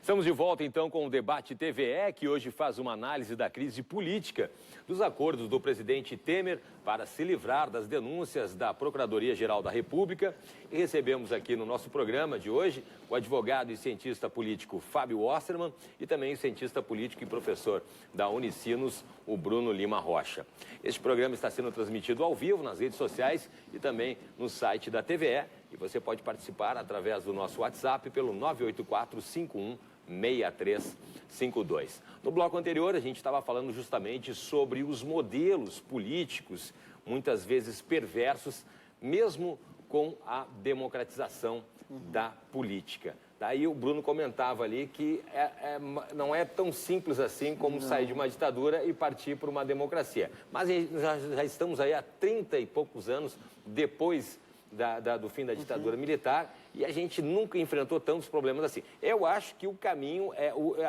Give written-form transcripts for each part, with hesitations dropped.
Estamos de volta então com o Debate TVE, que hoje faz uma análise da crise política dos acordos do presidente Temer para se livrar das denúncias da Procuradoria-Geral da República. E recebemos aqui no nosso programa de hoje o advogado e cientista político Fábio Osterman e também o cientista político e professor da Unicinos, o Bruno Lima Rocha. Este programa está sendo transmitido ao vivo nas redes sociais e também no site da TVE. E você pode participar através do nosso WhatsApp pelo 984-51-6352. No bloco anterior, a gente estava falando justamente sobre os modelos políticos, muitas vezes perversos, mesmo com a democratização da política. Daí o Bruno comentava ali que não é tão simples assim como sair de uma ditadura e partir para uma democracia. Mas já estamos aí há 30 e poucos anos depois do fim da ditadura militar, e a gente nunca enfrentou tantos problemas assim. Eu acho que o caminho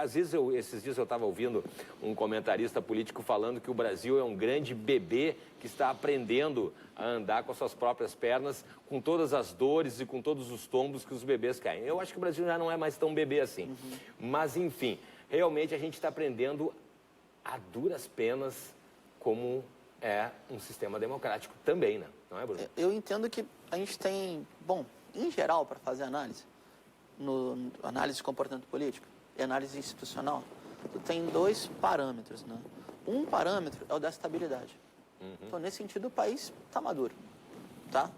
às vezes, esses dias eu estava ouvindo um comentarista político falando que o Brasil é um grande bebê que está aprendendo a andar com as suas próprias pernas, com todas as dores e com todos os tombos que os bebês caem. Eu acho que o Brasil já não é mais tão bebê assim. Mas, enfim, realmente a gente está aprendendo a duras penas como é um sistema democrático também, né? Não é, Bruno? Eu entendo que a gente tem, bom, em geral, para fazer análise, análise de comportamento político e análise institucional, tu tem dois parâmetros, né? Um parâmetro é o da estabilidade. Então, nesse sentido, o país está maduro, tá?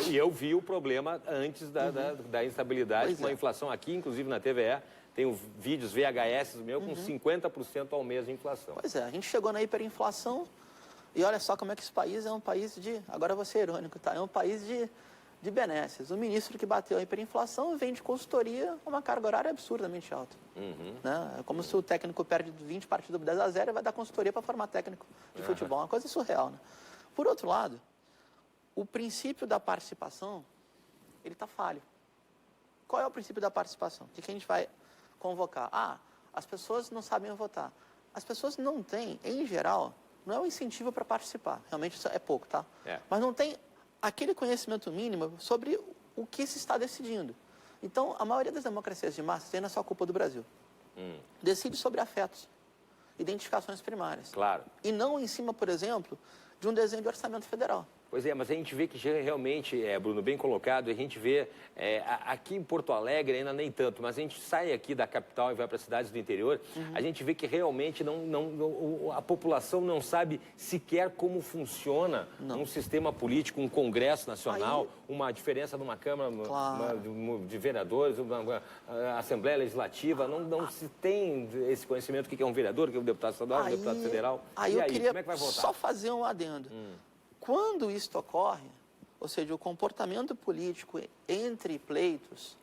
E eu vi o problema antes da instabilidade, com a inflação aqui, inclusive na TVE, tenho vídeos VHS meu com 50% ao mês de inflação. Pois é, a gente chegou na hiperinflação e olha só como é que esse país é um país de, agora eu vou ser irônico, tá? É um país de benesses. O ministro que bateu a hiperinflação vem de consultoria com uma carga horária absurdamente alta. Né? É como se o técnico perde 20 partidas 10-0 e vai dar consultoria para formar técnico de futebol. Uma coisa surreal, né? Por outro lado, o princípio da participação, ele está falho. Qual é o princípio da participação? O que a gente vai convocar? As pessoas não sabem votar. As pessoas não têm, em geral, não é um incentivo para participar. Realmente isso é pouco, tá? Mas não tem aquele conhecimento mínimo sobre o que se está decidindo. Então, a maioria das democracias de massa, tem na sua culpa do Brasil, decide sobre afetos, identificações primárias. Claro. E não em cima, por exemplo, de um desenho de orçamento federal. Pois é, mas a gente vê que realmente, Bruno, bem colocado, a gente vê aqui em Porto Alegre ainda nem tanto, mas a gente sai aqui da capital e vai para cidades do interior, a gente vê que realmente a população não sabe sequer como funciona um sistema político, um Congresso Nacional, uma diferença numa Câmara de Vereadores, uma Assembleia Legislativa, não se tem esse conhecimento do que é um vereador, o que é um deputado estadual, um deputado federal. Aí e eu queria como é que vai votar? só fazer um adendo. Quando isto ocorre, ou seja, o comportamento político entre pleitos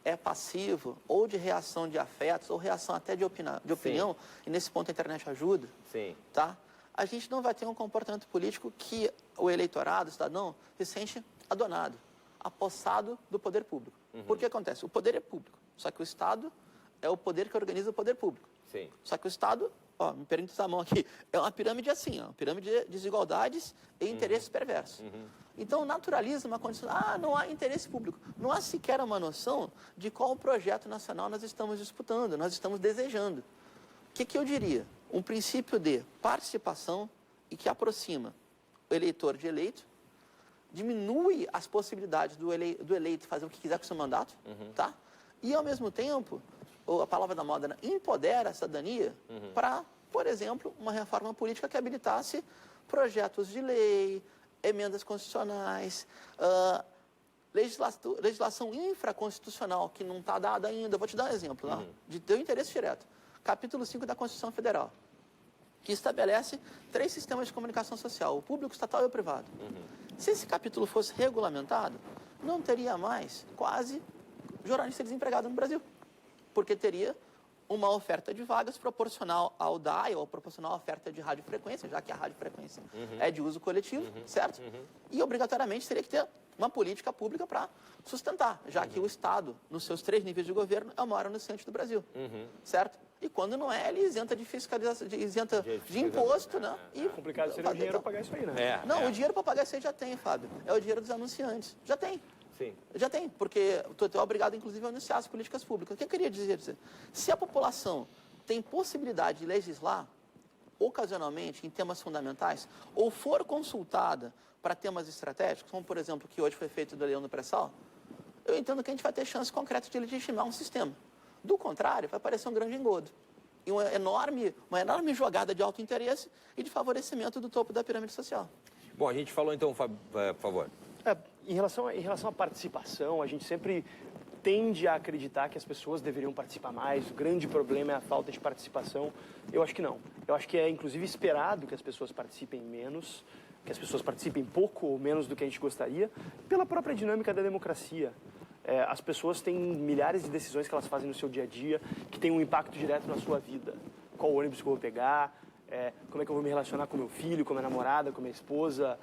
é passivo, ou de reação de afetos, ou reação até de opinião, e nesse ponto a internet ajuda, tá? A gente não vai ter um comportamento político que o eleitorado, o cidadão, se sente adonado, apossado do poder público. Por que acontece? O poder é público, só que o Estado é o poder que organiza o poder público. Só que o Estado, me permite usar a mão aqui, é uma pirâmide assim, uma pirâmide de desigualdades e interesses perversos. Então, naturaliza uma condição, não há interesse público. Não há sequer uma noção de qual projeto nacional nós estamos disputando, nós estamos desejando. O que eu diria? Um princípio de participação e que aproxima o eleitor de eleito, diminui as possibilidades do eleito fazer o que quiser com o seu mandato, tá? E, ao mesmo tempo, a palavra da moda, né? Empodera a cidadania para, por exemplo, uma reforma política que habilitasse projetos de lei, emendas constitucionais, legislação infraconstitucional que não está dada ainda. Vou te dar um exemplo, de teu interesse direto. Capítulo 5 da Constituição Federal, que estabelece 3 sistemas de comunicação social, o público, o estatal e o privado. Se esse capítulo fosse regulamentado, não teria mais quase jornalista desempregado no Brasil, porque teria uma oferta de vagas proporcional ao DAI, ou proporcional à oferta de radiofrequência, já que a radiofrequência é de uso coletivo, certo? E, obrigatoriamente, teria que ter uma política pública para sustentar, já que o Estado, nos seus 3 níveis de governo, é o maior anunciante do Brasil, certo? E quando não é, ele isenta de fiscalização, isenta de imposto, né? E complicado seria o dinheiro para pagar isso aí, né? O dinheiro para pagar isso aí já tem, Fábio. É o dinheiro dos anunciantes. Já tem. Sim. Já tem, porque tu é obrigado, inclusive, a anunciar as políticas públicas. O que eu queria dizer? Se a população tem possibilidade de legislar, ocasionalmente, em temas fundamentais, ou for consultada para temas estratégicos, como, por exemplo, o que hoje foi feito do Leão do Pré-Sal, eu entendo que a gente vai ter chance concreta de legitimar um sistema. Do contrário, vai parecer um grande engodo. E uma enorme jogada de alto interesse e de favorecimento do topo da pirâmide social. Bom, a gente falou então, por favor. Em relação à participação, a gente sempre tende a acreditar que as pessoas deveriam participar mais. O grande problema é a falta de participação. Eu acho que não. Eu acho que é, inclusive, esperado que as pessoas participem menos, que as pessoas participem pouco ou menos do que a gente gostaria, pela própria dinâmica da democracia. As pessoas têm milhares de decisões que elas fazem no seu dia a dia, que têm um impacto direto na sua vida. Qual ônibus que eu vou pegar, como é que eu vou me relacionar com meu filho, com minha namorada, com minha esposa,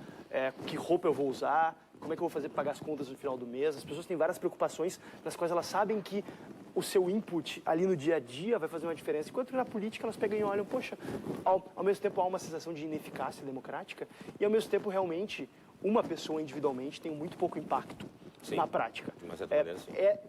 que roupa eu vou usar, como é que eu vou fazer para pagar as contas no final do mês. As pessoas têm várias preocupações nas quais elas sabem que o seu input ali no dia a dia vai fazer uma diferença. Enquanto na política elas pegam e olham, poxa, ao mesmo tempo há uma sensação de ineficácia democrática e ao mesmo tempo realmente uma pessoa individualmente tem muito pouco impacto. Sim, na prática.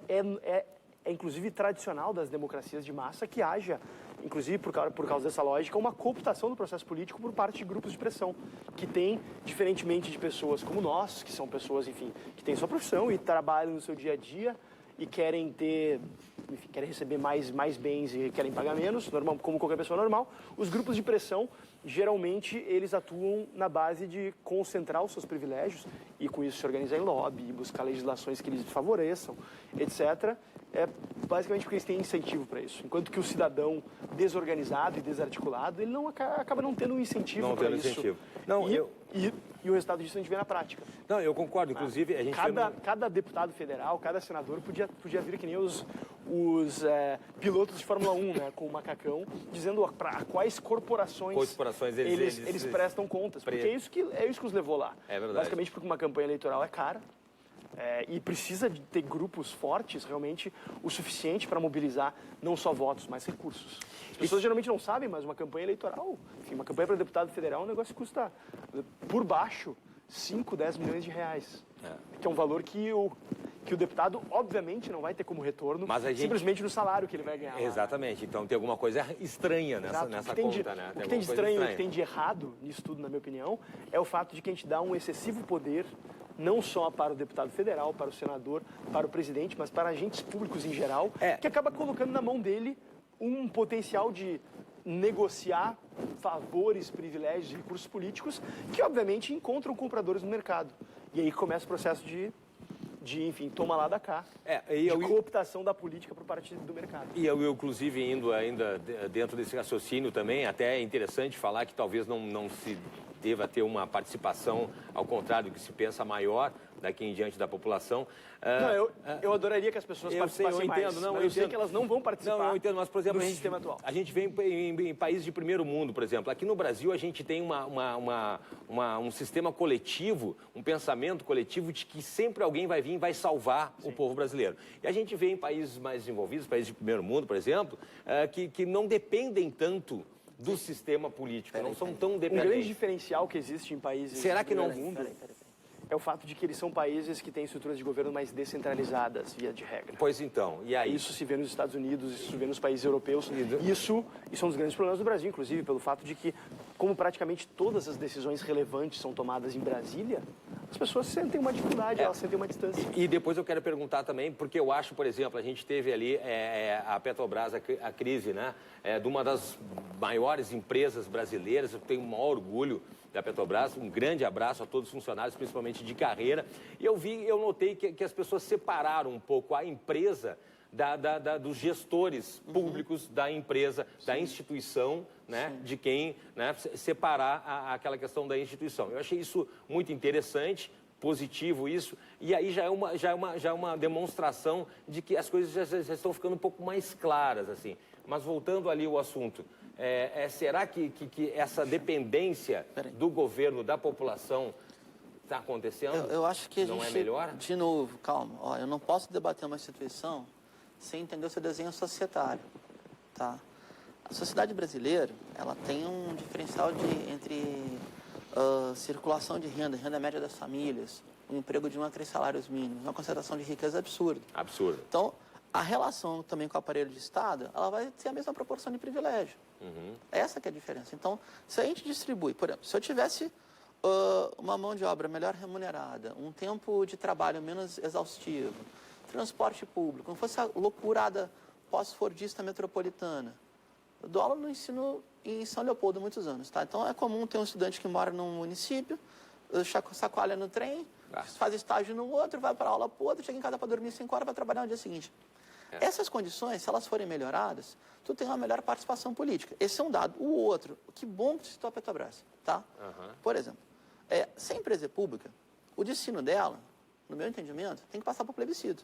É inclusive tradicional das democracias de massa que haja, inclusive por causa dessa lógica, uma cooptação do processo político por parte de grupos de pressão, que tem, diferentemente de pessoas como nós, que são pessoas, enfim, que têm sua profissão e trabalham no seu dia a dia e querem receber mais bens e querem pagar menos, normal, como qualquer pessoa normal. Os grupos de pressão, geralmente, eles atuam na base de concentrar os seus privilégios e, com isso, se organizar em lobby, buscar legislações que eles favoreçam, etc. Basicamente porque eles têm incentivo para isso. Enquanto que o cidadão desorganizado e desarticulado, ele acaba não tendo um incentivo para isso. E o resultado disso a gente vê na prática. Não, eu concordo. Inclusive, a gente cada deputado federal, cada senador podia vir que nem os pilotos de Fórmula 1, né, com o macacão, dizendo a quais corporações eles prestam contas. Porque é isso que os levou lá. É verdade. Basicamente porque uma campanha eleitoral é cara. E precisa de ter grupos fortes, realmente, o suficiente para mobilizar não só votos, mas recursos. As pessoas geralmente não sabem, mas uma campanha eleitoral, enfim, uma campanha para deputado federal, é um negócio que custa, por baixo, 5, 10 milhões de reais. Que é um valor que o deputado, obviamente, não vai ter como retorno, simplesmente no salário que ele vai ganhar. Exatamente. Então, tem alguma coisa estranha nessa conta, né? O que tem de estranho e o que tem de errado nisso tudo, na minha opinião, é o fato de que a gente dá um excessivo poder não só para o deputado federal, para o senador, para o presidente, mas para agentes públicos em geral, que acaba colocando na mão dele um potencial de negociar favores, privilégios e recursos políticos que, obviamente, encontram compradores no mercado. E aí começa o processo de enfim, toma lá da cá, de cooptação da política por parte do mercado. E eu, inclusive, indo ainda dentro desse raciocínio também, até é interessante falar que talvez não se deva ter uma participação, ao contrário do que se pensa, maior daqui em diante da população. Eu adoraria que as pessoas participassem mais. Eu sei que elas não vão participar eu entendo, mas, por exemplo, do sistema atual. A gente vê em países de primeiro mundo, por exemplo. Aqui no Brasil, a gente tem um sistema coletivo, um pensamento coletivo de que sempre alguém vai vir e vai salvar o povo brasileiro. E a gente vê em países mais desenvolvidos, países de primeiro mundo, por exemplo, que não dependem tanto do sistema político, não são tão dependentes. Um grande diferencial que existe em países do primeiro mundo é o fato de que eles são países que têm estruturas de governo mais descentralizadas, via de regra. Pois então, e aí? Isso se vê nos Estados Unidos, isso se vê nos países europeus. Isso é um dos grandes problemas do Brasil, inclusive, pelo fato de que, como praticamente todas as decisões relevantes são tomadas em Brasília, as pessoas sentem uma dificuldade, elas sentem uma distância. E depois eu quero perguntar também, porque eu acho, por exemplo, a gente teve ali a Petrobras, a crise, né, de uma das maiores empresas brasileiras. Eu tenho o maior orgulho da Petrobras, um grande abraço a todos os funcionários, principalmente de carreira. E eu notei que as pessoas separaram um pouco a empresa dos gestores públicos da empresa, da instituição, né, de quem, né, separar aquela questão da instituição. Eu achei isso muito interessante, positivo isso, e aí já é uma demonstração de que as coisas já estão ficando um pouco mais claras, assim. Mas voltando ali ao assunto, será que essa dependência do governo, da população, está acontecendo? Eu acho que a gente... Não é melhor? De novo, calma. Eu não posso debater uma instituição sem entender o seu desenho societário, tá? A sociedade brasileira, ela tem um diferencial entre circulação de renda média das famílias, um emprego de 1 a 3 salários mínimos, uma concentração de riqueza absurda. Absurdo. Então, a relação também com o aparelho de Estado, ela vai ter a mesma proporção de privilégio. Essa que é a diferença. Então, se a gente distribui, por exemplo, se eu tivesse uma mão de obra melhor remunerada, um tempo de trabalho menos exaustivo, transporte público, não fosse a loucurada pós-fordista metropolitana. Eu dou aula no ensino em São Leopoldo há muitos anos, tá? Então, é comum ter um estudante que mora num município, sacoalha no trem, faz estágio no outro, vai para aula para o outro, chega em casa para dormir 5 horas, vai trabalhar no dia seguinte. Essas condições, se elas forem melhoradas, tu tem uma melhor participação política. Esse é um dado. O outro, que bom que tu citou a Petrobras, tá? Por exemplo, se a empresa é pública, o destino dela, no meu entendimento, tem que passar por plebiscito.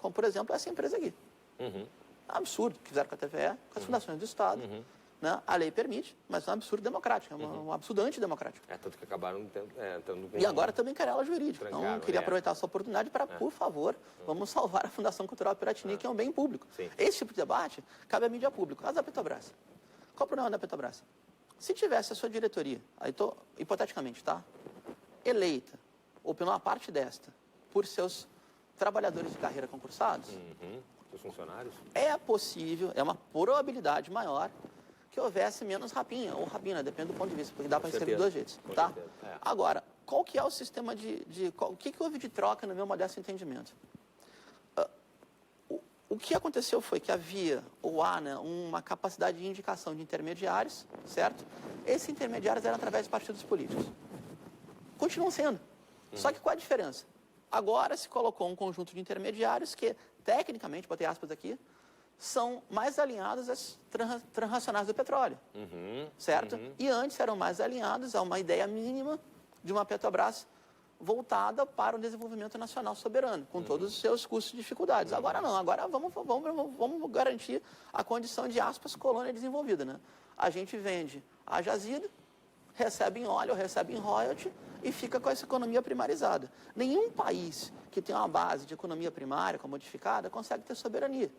Como, por exemplo, essa empresa aqui. É um absurdo que fizeram com a TVE, com as fundações do Estado. Né? A lei permite, mas é um absurdo democrático, é um absurdo antidemocrático. Tanto que acabaram entrando com... E agora também querela jurídica. Trancaram, Então, queria aproveitar essa oportunidade para, por favor, vamos salvar a Fundação Cultural Piratini, que é um bem público. Sim. Esse tipo de debate cabe à mídia pública. Caso da Petrobras. Qual o problema da Petrobras? Se tivesse a sua diretoria, aí estou, hipoteticamente, tá? Eleita, ou pela uma parte desta, por seus trabalhadores de carreira concursados, Os funcionários? é possível, é uma probabilidade maior que houvesse menos rapinha, ou rapina, depende do ponto de vista, porque dá para escrever de dois jeitos, tá? Agora, qual que é o sistema o que houve de troca no meu modesto entendimento? O que aconteceu foi que havia, ou há, né, uma capacidade de indicação de intermediários, certo? Esses intermediários eram através de partidos políticos. Continuam sendo. Só que qual a diferença? Agora se colocou um conjunto de intermediários que, tecnicamente, botei aspas aqui, são mais alinhados às transnacionais do petróleo, certo? E antes eram mais alinhados a uma ideia mínima de uma Petrobras voltada para o desenvolvimento nacional soberano, com todos os seus custos e dificuldades. Agora não, agora vamos garantir a condição de, aspas, colônia desenvolvida, né? A gente vende a jazida, recebe em óleo, recebe em royalty e fica com essa economia primarizada. Nenhum país que tem uma base de economia primária, modificada, consegue ter soberania.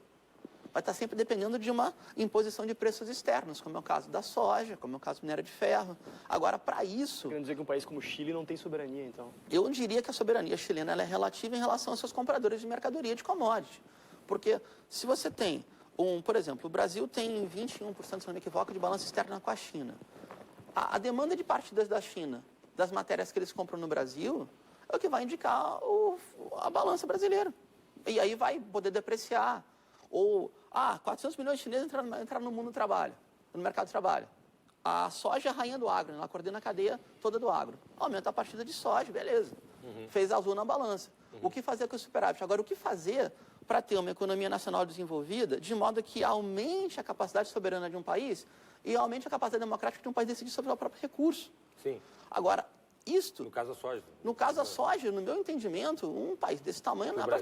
Vai estar sempre dependendo de uma imposição de preços externos, como é o caso da soja, como é o caso do minério de ferro. Agora, para isso... Querendo dizer que um país como o Chile não tem soberania, então? Eu diria que a soberania chilena ela é relativa em relação aos seus compradores de mercadoria de commodity. Porque se você tem, por exemplo, o Brasil tem 21%, se não me equivoco, de balança externa com a China. A demanda de partidas da China, das matérias que eles compram no Brasil, é o que vai indicar a balança brasileira. E aí vai poder depreciar. Ou, 400 milhões de chineses entraram no mundo do trabalho, no mercado de trabalho. A soja é a rainha do agro, ela coordena a cadeia toda do agro. Aumenta a partida de soja, beleza. Fez azul na balança. O que fazer com o superávit? Agora, o que fazer para ter uma economia nacional desenvolvida de modo que aumente a capacidade soberana de um país e aumente a capacidade democrática de um país decidir sobre o próprio recurso? Sim. Agora, isto... No caso da soja. No caso da soja, no meu entendimento, um país desse tamanho não é para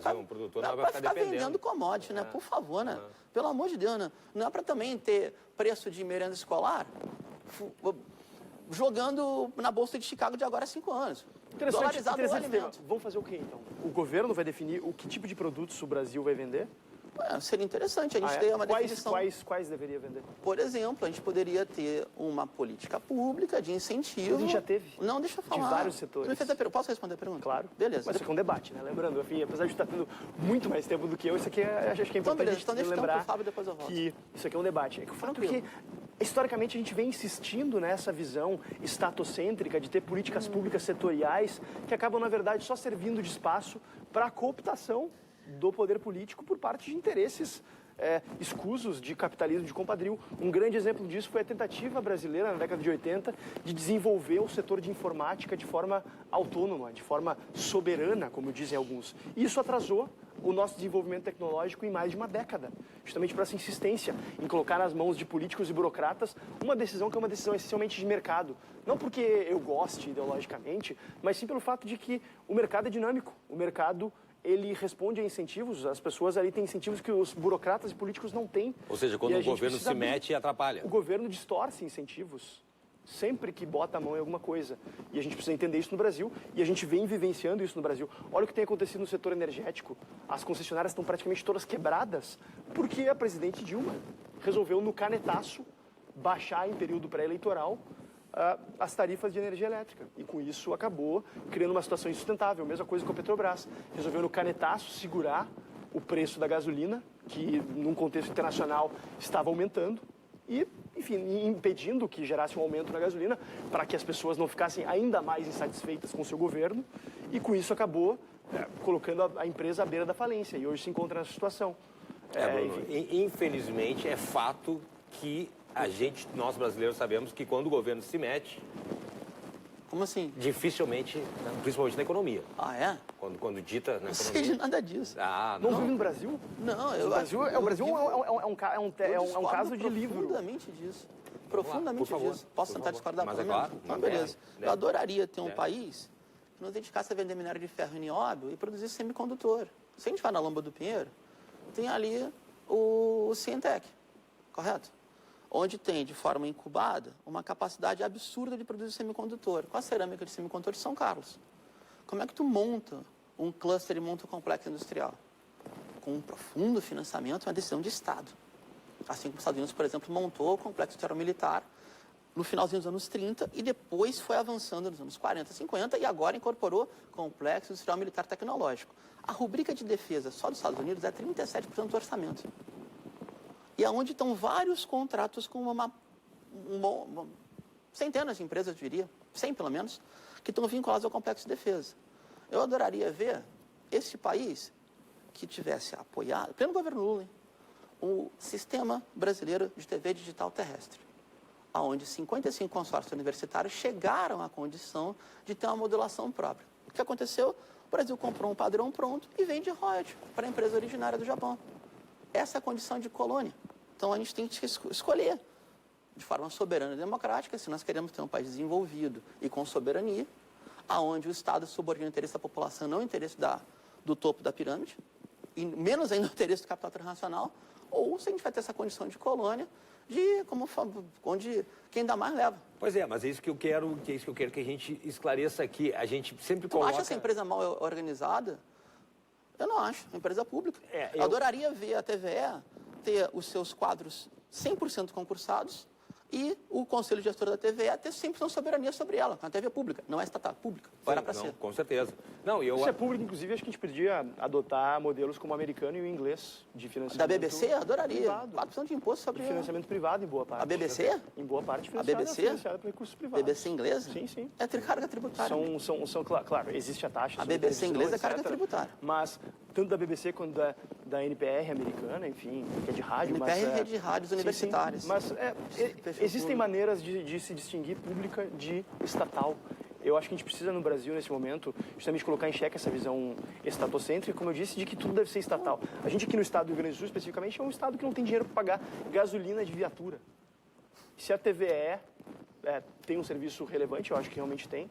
ficar vendendo commodity, né? Por favor, né? Pelo amor de Deus, né? Não é para também ter preço de merenda escolar jogando na Bolsa de Chicago de agora a 5 anos. Dolarizado o alimento. Vamos fazer o quê, então? O governo vai definir o que tipo de produtos o Brasil vai vender? Seria interessante a gente ter uma definição. Quais deveria vender? Por exemplo, a gente poderia ter uma política pública de incentivo. A gente já teve. Não, deixa eu falar. De vários setores. Posso responder a pergunta? Claro. Beleza. Mas isso aqui é um debate, né? Lembrando, enfim, apesar de estar tendo muito mais tempo do que eu, isso aqui acho que é importante lembrar que isso aqui é um debate. É que o fato é que, historicamente, a gente vem insistindo nessa visão estatocêntrica de ter políticas públicas setoriais que acabam, na verdade, só servindo de espaço para a cooptação do poder político por parte de interesses escusos de capitalismo, de compadrio. Um grande exemplo disso foi a tentativa brasileira, na década de 80, de desenvolver o setor de informática de forma autônoma, de forma soberana, como dizem alguns. E isso atrasou o nosso desenvolvimento tecnológico em mais de uma década, justamente por essa insistência em colocar nas mãos de políticos e burocratas uma decisão que é uma decisão essencialmente de mercado. Não porque eu goste ideologicamente, mas sim pelo fato de que o mercado é dinâmico, o mercado ele responde a incentivos, as pessoas ali têm incentivos que os burocratas e políticos não têm. Ou seja, quando o governo se mete, atrapalha. O governo distorce incentivos sempre que bota a mão em alguma coisa. E a gente precisa entender isso no Brasil, e a gente vem vivenciando isso no Brasil. Olha o que tem acontecido no setor energético. As concessionárias estão praticamente todas quebradas, porque a presidente Dilma resolveu, no canetaço, baixar em período pré-eleitoral as tarifas de energia elétrica. E com isso acabou criando uma situação insustentável. Mesma coisa com a Petrobras. Resolveu no canetaço segurar o preço da gasolina, que num contexto internacional estava aumentando, e, enfim, impedindo que gerasse um aumento na gasolina para que as pessoas não ficassem ainda mais insatisfeitas com o seu governo. E com isso acabou colocando a empresa à beira da falência. E hoje se encontra nessa situação. Bruno, infelizmente, é fato que nós brasileiros sabemos que quando o governo se mete... Como assim? Dificilmente, principalmente na economia. Ah, é? Quando dita na economia. Não sei de nada disso. Ah, não vive no Brasil? Não, O Brasil é um caso de livro. Profundamente disso. Profundamente disso. Posso tentar discordar? Mas é claro. Então, beleza. Eu adoraria ter um país que nos dedicasse a vender minério de ferro em nióbio e produzir semicondutor. Se a gente vai na Lomba do Pinheiro, tem ali o Cientec, correto? Onde tem, de forma incubada, uma capacidade absurda de produzir semicondutor, com a cerâmica de semicondutor de São Carlos. Como é que tu monta um cluster e monta um complexo industrial? Com um profundo financiamento, uma decisão de Estado. Assim como os Estados Unidos, por exemplo, montou o complexo industrial militar no finalzinho dos anos 30 e depois foi avançando nos anos 40, 50 e agora incorporou complexo industrial militar tecnológico. A rubrica de defesa só dos Estados Unidos é 37% do orçamento. E é onde estão vários contratos com centenas de empresas, eu diria, 100 pelo menos, que estão vinculados ao complexo de defesa. Eu adoraria ver este país que tivesse apoiado, pelo governo Lula, hein, o Sistema Brasileiro de TV Digital Terrestre, onde 55 consórcios universitários chegaram à condição de ter uma modulação própria. O que aconteceu? O Brasil comprou um padrão pronto e vende royalties para a empresa originária do Japão. Essa é a condição de colônia. Então, a gente tem que escolher, de forma soberana e democrática, se nós queremos ter um país desenvolvido e com soberania, aonde o Estado subordina o interesse da população, não o interesse do topo da pirâmide, e menos ainda o interesse do capital internacional, ou se a gente vai ter essa condição de colônia, onde quem dá mais leva. Pois é, mas é isso que eu quero, que a gente esclareça aqui. A gente sempre coloca... Tu acha essa empresa mal organizada? Eu não acho, é uma empresa pública. Eu adoraria ver a TVE ter os seus quadros 100% concursados e o Conselho Gestor da TVE ter 100% soberania sobre ela. A TV é pública, não é estatal, pública. Era para ser. Com certeza. Se é público, inclusive, acho que a gente podia adotar modelos como o americano e o inglês de financiamento. Da BBC, adoraria. Privado. 4% de imposto sobre... De financiamento privado, em boa parte. A BBC? Em boa parte, financiada por recursos privados. BBC inglesa? Sim, sim. É carga tributária. Claro, existe a taxa. A BBC inglesa é carga tributária. Mas, tanto da BBC quanto da NPR americana, enfim, que é de rádio. NPR é rede de rádios universitárias. Sim. Mas existem maneiras de se distinguir pública de estatal. Eu acho que a gente precisa, no Brasil, nesse momento, justamente colocar em xeque essa visão estatocêntrica, como eu disse, de que tudo deve ser estatal. A gente aqui no estado do Rio Grande do Sul, especificamente, é um estado que não tem dinheiro para pagar gasolina de viatura. Se a TVE tem um serviço relevante, eu acho que realmente tem,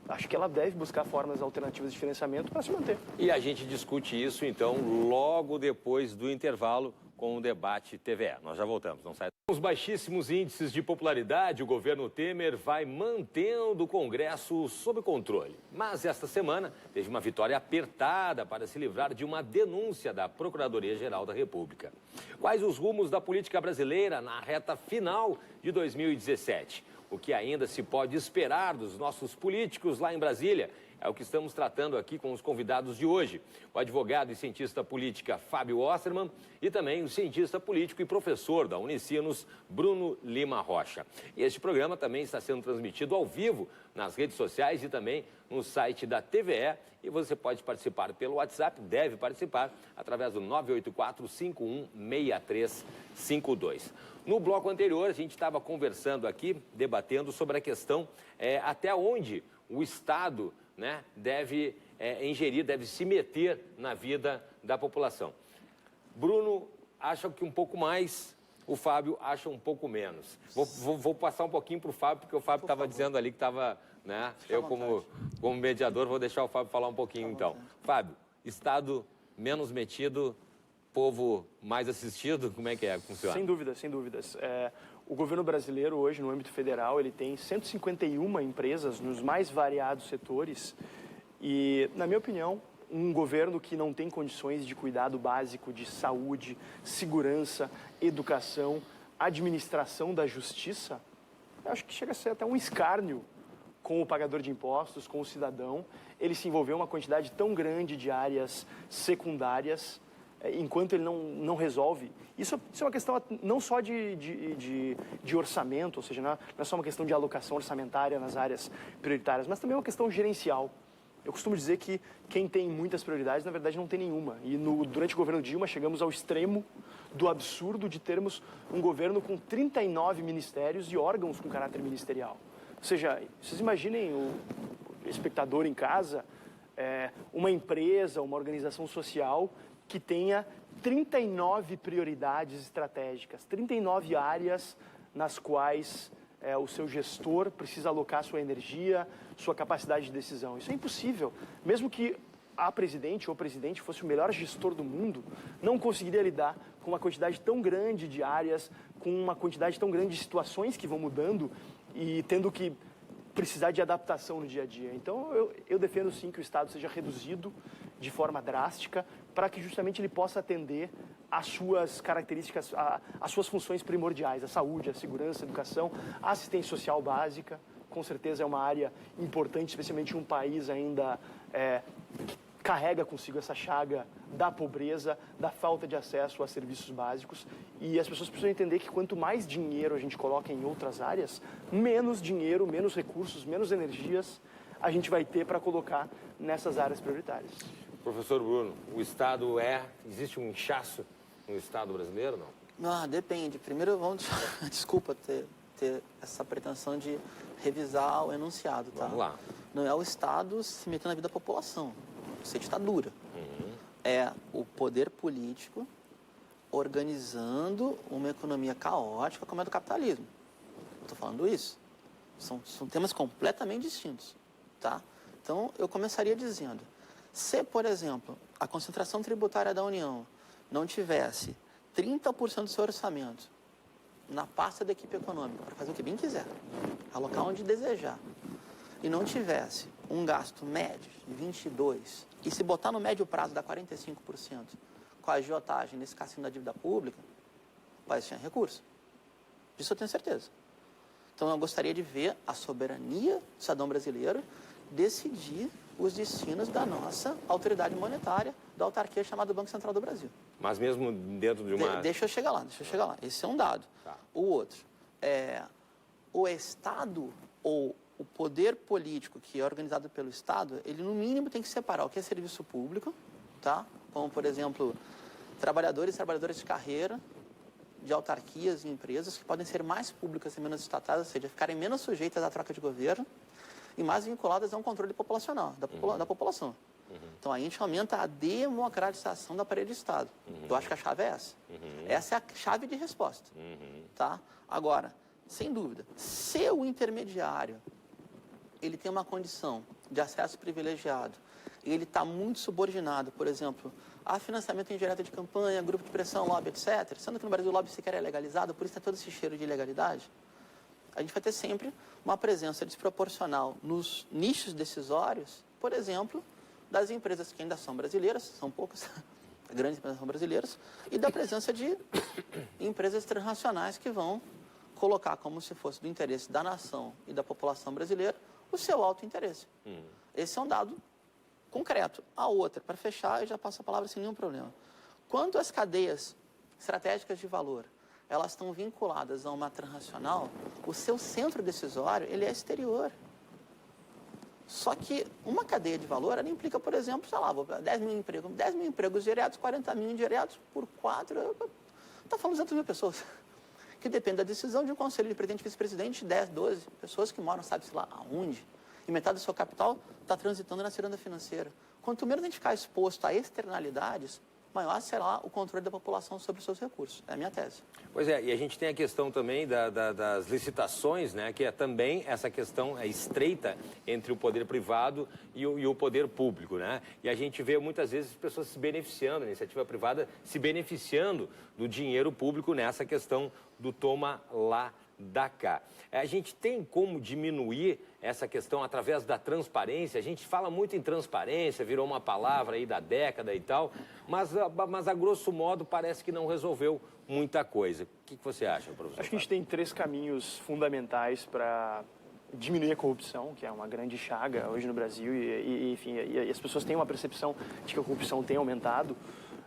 acho que ela deve buscar formas alternativas de financiamento para se manter. E a gente discute isso, então, logo depois do intervalo, com o debate TVE. Nós já voltamos, não sai. Com os baixíssimos índices de popularidade, o governo Temer vai mantendo o Congresso sob controle. Mas esta semana teve uma vitória apertada para se livrar de uma denúncia da Procuradoria-Geral da República. Quais os rumos da política brasileira na reta final de 2017? O que ainda se pode esperar dos nossos políticos lá em Brasília? É o que estamos tratando aqui com os convidados de hoje. O advogado e cientista política Fábio Osterman e também o cientista político e professor da Unicinos, Bruno Lima Rocha. E este programa também está sendo transmitido ao vivo nas redes sociais e também no site da TVE. E você pode participar pelo WhatsApp, deve participar, através do 984-516352. No bloco anterior, a gente estava conversando aqui, debatendo sobre a questão até onde o Estado deve ingerir, deve se meter na vida da população. Bruno acha que um pouco mais, o Fábio acha um pouco menos. Vou passar um pouquinho para o Fábio, porque o Fábio estava dizendo ali que estava... Eu, como mediador, vou deixar o Fábio falar um pouquinho, então. Fábio, Estado menos metido, povo mais assistido, como é que funciona? Sem dúvidas, sem dúvidas. O governo brasileiro hoje, no âmbito federal, ele tem 151 empresas nos mais variados setores e, na minha opinião, um governo que não tem condições de cuidado básico de saúde, segurança, educação, administração da justiça, eu acho que chega a ser até um escárnio com o pagador de impostos, com o cidadão, ele se envolver uma quantidade tão grande de áreas secundárias, enquanto ele não resolve. Isso é uma questão não só de orçamento, ou seja, não é só uma questão de alocação orçamentária nas áreas prioritárias, mas também é uma questão gerencial. Eu costumo dizer que quem tem muitas prioridades, na verdade, não tem nenhuma. E durante o governo Dilma, chegamos ao extremo do absurdo de termos um governo com 39 ministérios e órgãos com caráter ministerial. Ou seja, vocês imaginem o espectador em casa, uma empresa, uma organização social que tenha 39 prioridades estratégicas, 39 áreas nas quais o seu gestor precisa alocar sua energia, sua capacidade de decisão. Isso é impossível. Mesmo que a presidente ou o presidente fosse o melhor gestor do mundo, não conseguiria lidar com uma quantidade tão grande de áreas, com uma quantidade tão grande de situações que vão mudando e tendo que precisar de adaptação no dia a dia. Então, eu defendo sim que o Estado seja reduzido de forma drástica para que justamente ele possa atender às suas características, às suas funções primordiais, a saúde, a segurança, a educação, a assistência social básica. Com certeza é uma área importante, especialmente em um país ainda que carrega consigo essa chaga da pobreza, da falta de acesso a serviços básicos. E as pessoas precisam entender que quanto mais dinheiro a gente coloca em outras áreas, menos dinheiro, menos recursos, menos energias a gente vai ter para colocar nessas áreas prioritárias. Professor Bruno, o Estado existe um inchaço no Estado brasileiro, não? Ah, depende. Primeiro, desculpa ter essa pretensão de revisar o enunciado, tá? Vamos lá. Não é o Estado se metendo na vida da população. Isso é ditadura. É o poder político organizando uma economia caótica como é do capitalismo. Estou falando isso. São temas completamente distintos, tá? Então, eu começaria dizendo, se, por exemplo, a concentração tributária da União não tivesse 30% do seu orçamento na pasta da equipe econômica para fazer o que bem quiser, alocar onde desejar, e não tivesse um gasto médio de 22%, e se botar no médio prazo dá 45%, com a agiotagem nesse cassino da dívida pública, o país tinha recurso. Disso eu tenho certeza. Então eu gostaria de ver a soberania do cidadão brasileiro decidir os destinos da nossa autoridade monetária, da autarquia chamada Banco Central do Brasil. Mas mesmo dentro de uma... Deixa eu chegar lá. Esse é um dado. Tá. O outro, o Estado ou o poder político que é organizado pelo Estado, ele no mínimo tem que separar o que é serviço público, tá? Como, por exemplo, trabalhadores e trabalhadoras de carreira, de autarquias e empresas que podem ser mais públicas e menos estatais, ou seja, ficarem menos sujeitas à troca de governo e mais vinculadas a um controle populacional, da população. Então, a gente aumenta a democratização do aparelho de Estado. Eu acho que a chave é essa. Essa é a chave de resposta. Tá? Agora, sem dúvida, se o intermediário ele tem uma condição de acesso privilegiado e ele está muito subordinado, por exemplo, a financiamento indireto de campanha, grupo de pressão, lobby, etc., sendo que no Brasil o lobby sequer é legalizado, por isso tem todo esse cheiro de ilegalidade, a gente vai ter sempre uma presença desproporcional nos nichos decisórios, por exemplo, das empresas que ainda são brasileiras, são poucas, grandes empresas são brasileiras, e da presença de empresas transnacionais que vão colocar como se fosse do interesse da nação e da população brasileira o seu alto interesse. Esse é um dado concreto. A outra, para fechar, eu já passo a palavra sem nenhum problema. Quando as cadeias estratégicas de valor elas estão vinculadas a uma transnacional, o seu centro decisório ele é exterior. Só que uma cadeia de valor, ela implica, por exemplo, sei lá, 10 mil empregos diretos, 40 mil indiretos por 4, está falando de 200 mil pessoas, que depende da decisão de um conselho de presidente e vice-presidente, 10, 12 pessoas que moram, sabe-se lá aonde, e metade do seu capital está transitando na ciranda financeira. Quanto menos a gente ficar exposto a externalidades, maior será o controle da população sobre os seus recursos. É a minha tese. Pois é, e a gente tem a questão também das licitações, né, que é também essa questão estreita entre o poder privado e o poder público, né? E a gente vê muitas vezes pessoas se beneficiando, a iniciativa privada se beneficiando do dinheiro público nessa questão do toma lá da cá. A gente tem como diminuir essa questão através da transparência. A gente fala muito em transparência, virou uma palavra aí da década e tal, mas a grosso modo parece que não resolveu muita coisa. O que você acha, professor? Acho que a gente tem 3 caminhos fundamentais para diminuir a corrupção, que é uma grande chaga hoje no Brasil, enfim, as pessoas têm uma percepção de que a corrupção tem aumentado.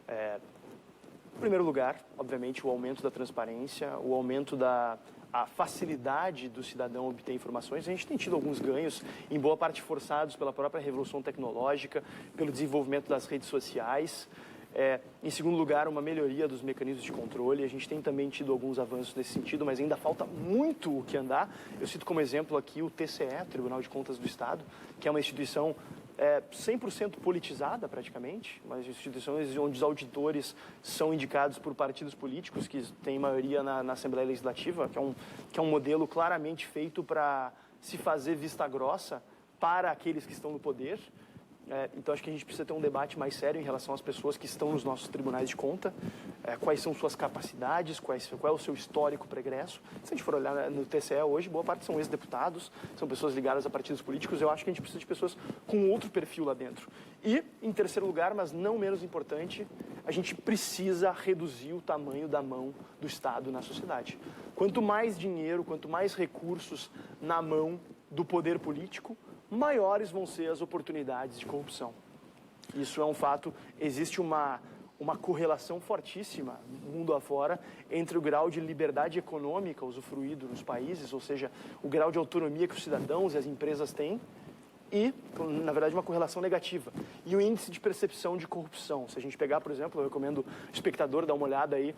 Em primeiro lugar, obviamente, o aumento da transparência, o aumento da facilidade do cidadão obter informações. A gente tem tido alguns ganhos, em boa parte forçados pela própria revolução tecnológica, pelo desenvolvimento das redes sociais. Em segundo lugar, uma melhoria dos mecanismos de controle. A gente tem também tido alguns avanços nesse sentido, mas ainda falta muito o que andar. Eu cito como exemplo aqui o TCE, Tribunal de Contas do Estado, que é uma instituição 100% politizada praticamente, mas instituições onde os auditores são indicados por partidos políticos que têm maioria na Assembleia Legislativa, que é um modelo claramente feito para se fazer vista grossa para aqueles que estão no poder. Então, acho que a gente precisa ter um debate mais sério em relação às pessoas que estão nos nossos tribunais de conta, quais são suas capacidades, qual é o seu histórico pregresso. Se a gente for olhar no TCE hoje, boa parte são ex-deputados, são pessoas ligadas a partidos políticos. Eu acho que a gente precisa de pessoas com outro perfil lá dentro. E, em terceiro lugar, mas não menos importante, a gente precisa reduzir o tamanho da mão do Estado na sociedade. Quanto mais dinheiro, quanto mais recursos na mão do poder político, maiores vão ser as oportunidades de corrupção. Isso é um fato. Existe uma correlação fortíssima, mundo afora, entre o grau de liberdade econômica usufruído nos países, ou seja, o grau de autonomia que os cidadãos e as empresas têm, e, na verdade, uma correlação negativa. E o índice de percepção de corrupção. Se a gente pegar, por exemplo, eu recomendo o espectador dar uma olhada aí,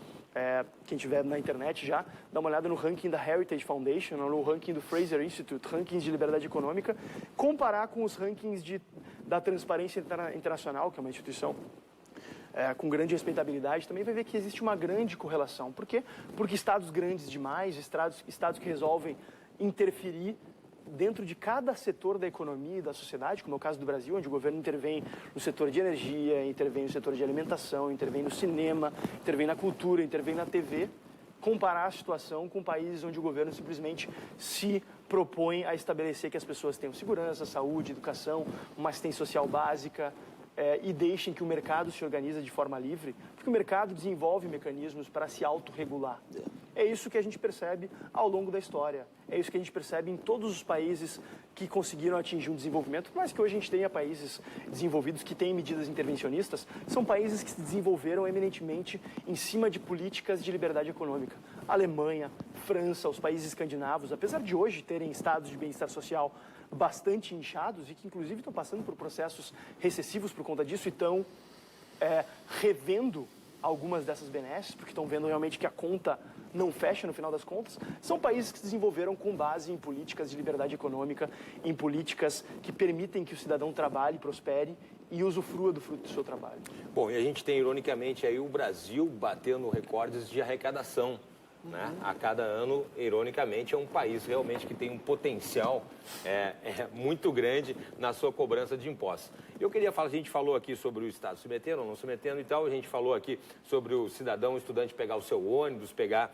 quem tiver na internet já, dá uma olhada no ranking da Heritage Foundation, ou no ranking do Fraser Institute, rankings de liberdade econômica, comparar com os rankings da Transparência Internacional, que é uma instituição com grande respeitabilidade, também vai ver que existe uma grande correlação. Por quê? Porque estados grandes demais, estados que resolvem interferir dentro de cada setor da economia e da sociedade, como é o caso do Brasil, onde o governo intervém no setor de energia, intervém no setor de alimentação, intervém no cinema, intervém na cultura, intervém na TV, comparar a situação com países onde o governo simplesmente se propõe a estabelecer que as pessoas tenham segurança, saúde, educação, uma assistência social básica, e deixem que o mercado se organize de forma livre, porque o mercado desenvolve mecanismos para se autorregular. É isso que a gente percebe ao longo da história. É isso que a gente percebe em todos os países que conseguiram atingir um desenvolvimento. Por mais que hoje a gente tenha países desenvolvidos que têm medidas intervencionistas, são países que se desenvolveram eminentemente em cima de políticas de liberdade econômica. Alemanha, França, os países escandinavos, apesar de hoje terem estados de bem-estar social bastante inchados e que, inclusive, estão passando por processos recessivos por conta disso e estão revendo algumas dessas benesses, porque estão vendo realmente que a conta não fecha no final das contas, são países que se desenvolveram com base em políticas de liberdade econômica, em políticas que permitem que o cidadão trabalhe, prospere e usufrua do fruto do seu trabalho. Bom, e a gente tem, ironicamente, aí o Brasil batendo recordes de arrecadação. Né? A cada ano, ironicamente, é um país realmente que tem um potencial muito grande na sua cobrança de impostos. Eu queria falar, a gente falou aqui sobre o Estado se metendo ou não se metendo e tal, a gente falou aqui sobre o cidadão, o estudante pegar o seu ônibus, pegar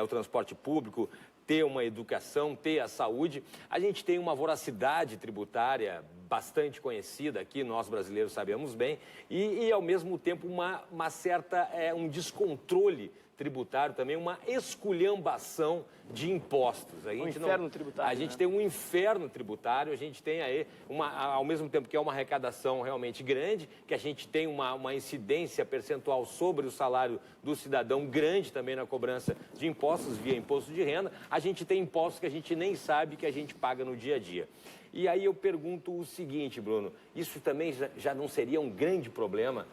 o transporte público, ter uma educação, ter a saúde. A gente tem uma voracidade tributária bastante conhecida aqui, nós brasileiros sabemos bem, e ao mesmo tempo um descontrole tributário também, uma esculhambação de impostos. Inferno tributário. A gente tem um inferno tributário, a gente tem aí, ao mesmo tempo que é uma arrecadação realmente grande, que a gente tem uma incidência percentual sobre o salário do cidadão grande também na cobrança de impostos, via imposto de renda, a gente tem impostos que a gente nem sabe que a gente paga no dia a dia. E aí eu pergunto o seguinte, Bruno, isso também já não seria um grande problema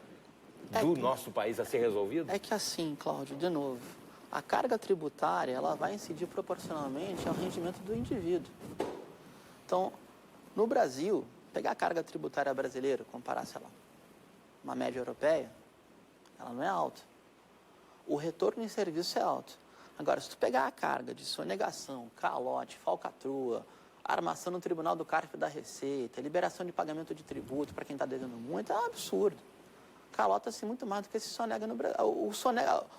do nosso país a ser resolvido? É que assim, Cláudio, de novo, a carga tributária ela vai incidir proporcionalmente ao rendimento do indivíduo. Então, no Brasil, pegar a carga tributária brasileira, comparar, sei lá, uma média europeia, ela não é alta. O retorno em serviço é alto. Agora, se tu pegar a carga de sonegação, calote, falcatrua, armação no Tribunal do Cárcere da Receita, liberação de pagamento de tributo para quem está devendo muito, é um absurdo. Calota-se muito mais do que se sonega no Brasil.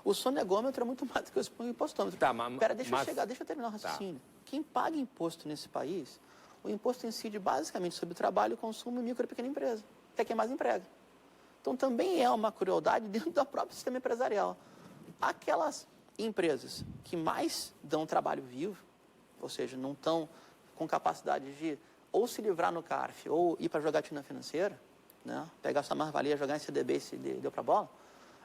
O sonegômetro é muito mais do que o impostômetro. Tá, deixa eu terminar o raciocínio. Tá. Quem paga imposto nesse país, o imposto incide basicamente sobre o trabalho, consumo, micro e pequena empresa, que é quem mais emprega. Então também é uma crueldade dentro do próprio sistema empresarial. aquelas empresas que mais dão trabalho vivo, ou seja, não estão com capacidade de ou se livrar no CARF ou ir para a jogatina financeira, né? Pegar sua mais-valia, jogar em CDB se deu para a bola,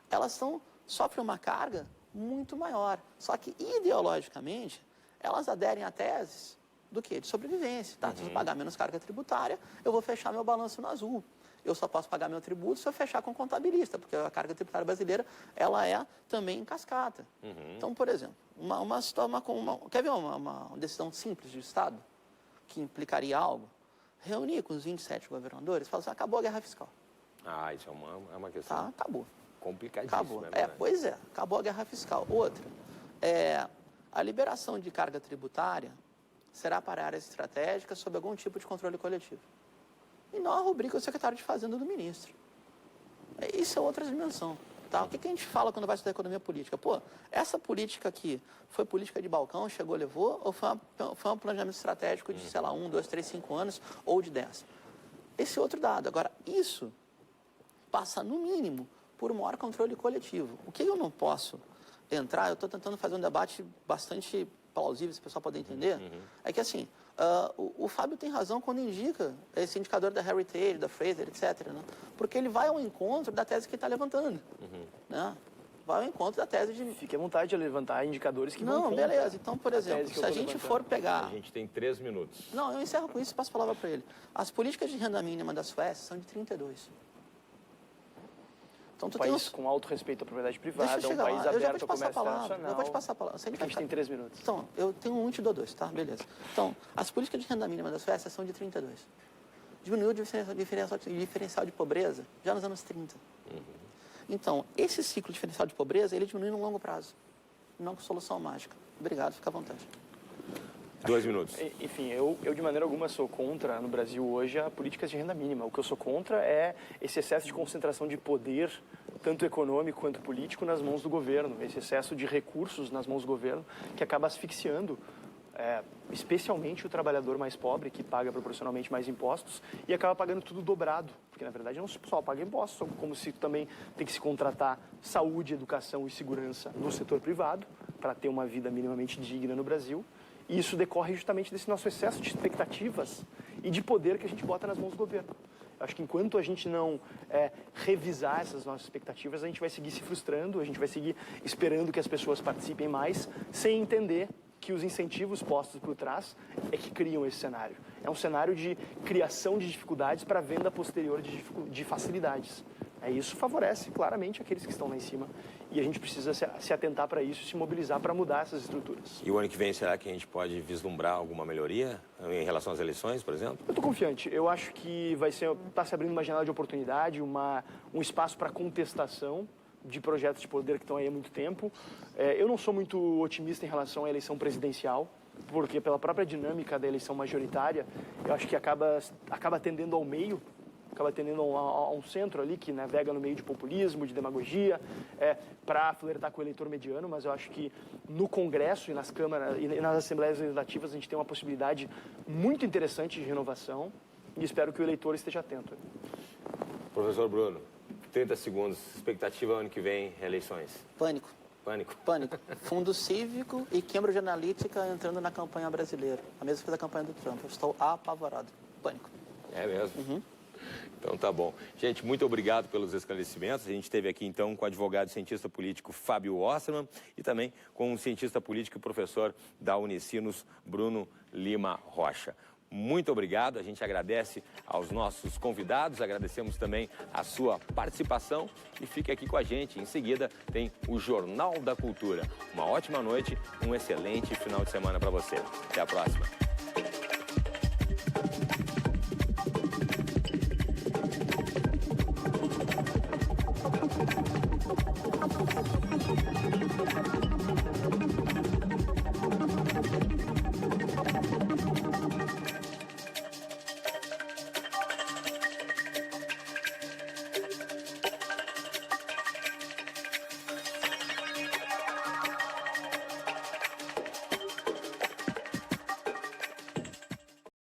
elas sofrem uma carga muito maior. Só que, ideologicamente, elas aderem a teses do quê? De sobrevivência. Tá? Se eu pagar menos carga tributária, eu vou fechar meu balanço no azul. Eu só posso pagar meu tributo se eu fechar com o contabilista, porque a carga tributária brasileira, ela é também em cascata. Então, por exemplo, quer ver uma decisão simples do Estado, que implicaria algo? Reunir com os 27 governadores e falar assim, acabou a guerra fiscal. Ah, isso é uma questão Acabou. complicadíssima. Acabou. Né? Pois é, acabou a guerra fiscal. Outra, a liberação de carga tributária será para áreas estratégicas sob algum tipo de controle coletivo. E não a rubrica do secretário de Fazenda do ministro. Isso é outra dimensão. Tá? O que a gente fala quando vai estudar economia política? Pô, essa política aqui foi política de balcão, chegou, levou, ou foi um planejamento estratégico de, sei lá, 1, 2, 3, 5 anos, ou de 10? Esse é outro dado. Agora, isso passa, no mínimo, por um maior controle coletivo. O que eu não posso entrar, eu estou tentando fazer um debate bastante plausível, se o pessoal poder entender, é que, assim, o Fábio tem razão quando indica esse indicador da Heritage, da Fraser, etc., né? Porque ele vai ao encontro da tese que ele está levantando. Né? Vai ao encontro da tese de... Fique à vontade de levantar indicadores que vão Não, contra beleza. Então, por exemplo, se a gente for pegar... A gente tem 3 minutos. Não, eu encerro com isso e passo a palavra para ele. As políticas de renda mínima da Suécia são de 32. Então, um país com alto respeito à propriedade privada, um país aberto ao comércio internacional. Eu vou te passar a palavra. A gente tem 3 minutos. Então, eu tenho 1 e te dou 2, tá? Beleza. Então, as políticas de renda mínima da Suécia são de 32. Diminuiu o diferencial de pobreza já nos anos 30. Então, esse ciclo diferencial de pobreza, ele diminui no longo prazo. Não com solução mágica. Obrigado, fica à vontade. 2 minutos. Enfim, eu de maneira alguma sou contra, no Brasil hoje, a políticas de renda mínima. O que eu sou contra é esse excesso de concentração de poder, tanto econômico quanto político, nas mãos do governo. Esse excesso de recursos nas mãos do governo que acaba asfixiando, especialmente o trabalhador mais pobre, que paga proporcionalmente mais impostos e acaba pagando tudo dobrado. Porque, na verdade, não só paga impostos, como se também tem que se contratar saúde, educação e segurança no setor privado para ter uma vida minimamente digna no Brasil. E isso decorre justamente desse nosso excesso de expectativas e de poder que a gente bota nas mãos do governo. Acho que enquanto a gente não revisar essas nossas expectativas, a gente vai seguir se frustrando, a gente vai seguir esperando que as pessoas participem mais, sem entender que os incentivos postos por trás é que criam esse cenário. É um cenário de criação de dificuldades para venda posterior de facilidades. Isso favorece claramente aqueles que estão lá em cima. E a gente precisa se atentar para isso e se mobilizar para mudar essas estruturas. E o ano que vem, será que a gente pode vislumbrar alguma melhoria em relação às eleições, por exemplo? Eu estou confiante. Eu acho que está se abrindo uma janela de oportunidade, um espaço para contestação de projetos de poder que estão aí há muito tempo. Eu não sou muito otimista em relação à eleição presidencial, porque pela própria dinâmica da eleição majoritária, eu acho que acaba tendendo ao meio, acaba tendendo a um centro ali que navega no meio de populismo, de demagogia, para flertar com o eleitor mediano, mas eu acho que no Congresso e nas câmaras e nas Assembleias Legislativas a gente tem uma possibilidade muito interessante de renovação e espero que o eleitor esteja atento. Professor Bruno, 30 segundos, expectativa ano que vem, eleições. Pânico. Pânico. Pânico. Fundo Cívico e Cambridge Analytica entrando na campanha brasileira. A mesma fez a campanha do Trump. Eu estou apavorado. Pânico. É mesmo? Então tá bom. Gente, muito obrigado pelos esclarecimentos. A gente esteve aqui então com o advogado e cientista político Fábio Osterman e também com o cientista político e professor da Unicinos, Bruno Lima Rocha. Muito obrigado, a gente agradece aos nossos convidados, agradecemos também a sua participação e fique aqui com a gente. Em seguida tem o Jornal da Cultura. Uma ótima noite, um excelente final de semana para você. Até a próxima.